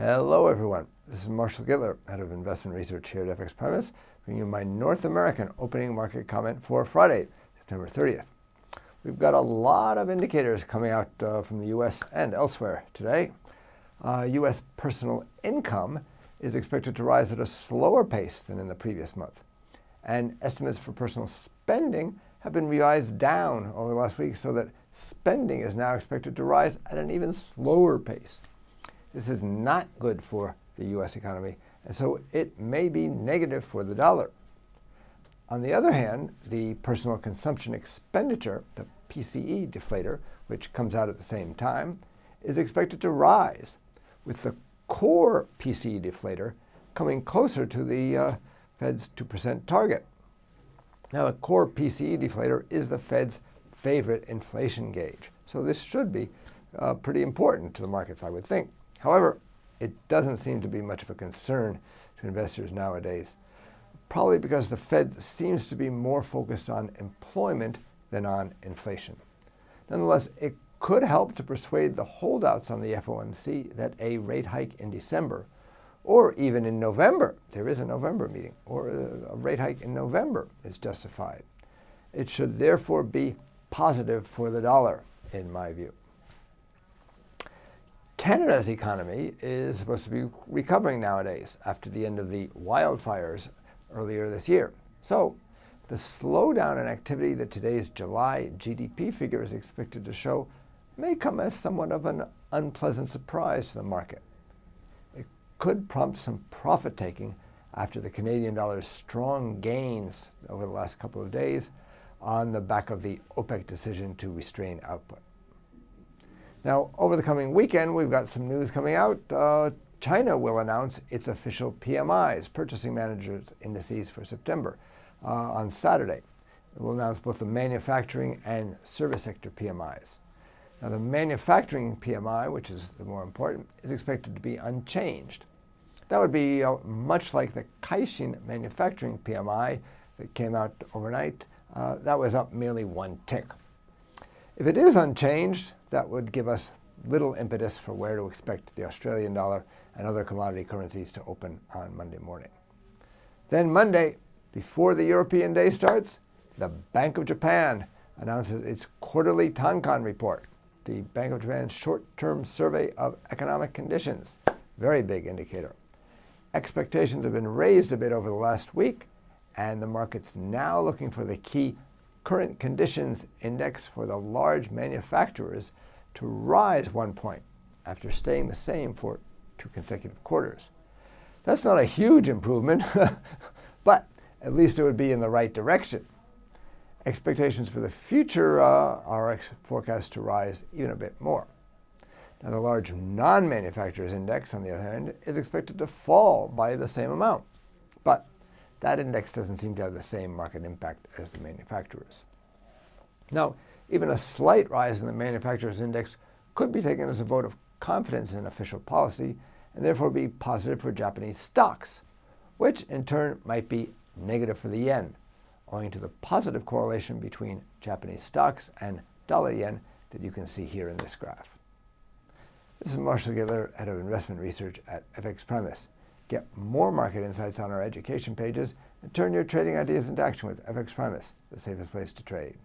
Hello everyone, this is Marshall Gittler, Head of Investment Research here at FXPRIMUS, bringing you my North American opening market comment for Friday, September 30th. We've got a lot of indicators coming out from the U.S. and elsewhere today. U.S. personal income is expected to rise at a slower pace than in the previous month. And estimates for personal spending have been revised down over the last week so that spending is now expected to rise at an even slower pace. This is not good for the U.S. economy, and so it may be negative for the dollar. On the other hand, the personal consumption expenditure, the PCE deflator, which comes out at the same time, is expected to rise, with the core PCE deflator coming closer to the Fed's 2% target. Now, the core PCE deflator is the Fed's favorite inflation gauge, so this should be pretty important to the markets, I would think. However, it doesn't seem to be much of a concern to investors nowadays, probably because the Fed seems to be more focused on employment than on inflation. Nonetheless, it could help to persuade the holdouts on the FOMC that a rate hike in December, or even in November, there is a November meeting, or a rate hike in November is justified. It should therefore be positive for the dollar, in my view. Canada's economy is supposed to be recovering nowadays after the end of the wildfires earlier this year. So the slowdown in activity that today's July GDP figure is expected to show may come as somewhat of an unpleasant surprise to the market. It could prompt some profit-taking after the Canadian dollar's strong gains over the last couple of days on the back of the OPEC decision to restrain output. Now, over the coming weekend, we've got some news coming out. China will announce its official PMIs, Purchasing Managers Indices for September, on Saturday. It will announce both the manufacturing and service sector PMIs. Now, the manufacturing PMI, which is the more important, is expected to be unchanged. That would be much like the Caixin manufacturing PMI that came out overnight. That was up merely one tick. If it is unchanged, that would give us little impetus for where to expect the Australian dollar and other commodity currencies to open on Monday morning. Then Monday, before the European day starts, the Bank of Japan announces its quarterly Tankan report, the Bank of Japan's short-term survey of economic conditions. Very big indicator. Expectations have been raised a bit over the last week, and the market's now looking for the key current conditions index for the large manufacturers to rise 1 point after staying the same for 2 consecutive quarters. That's not a huge improvement, but at least it would be in the right direction. Expectations for the future are forecast to rise even a bit more. Now, the large non-manufacturers index, on the other hand, is expected to fall by the same amount, but that index doesn't seem to have the same market impact as the manufacturers. Now, even a slight rise in the manufacturers index could be taken as a vote of confidence in official policy and therefore be positive for Japanese stocks, which in turn might be negative for the yen, owing to the positive correlation between Japanese stocks and dollar-yen that you can see here in this graph. This is Marshall Gittler, Head of Investment Research at FXPRIMUS. Get more market insights on our education pages and turn your trading ideas into action with FXPRIMUS, the safest place to trade.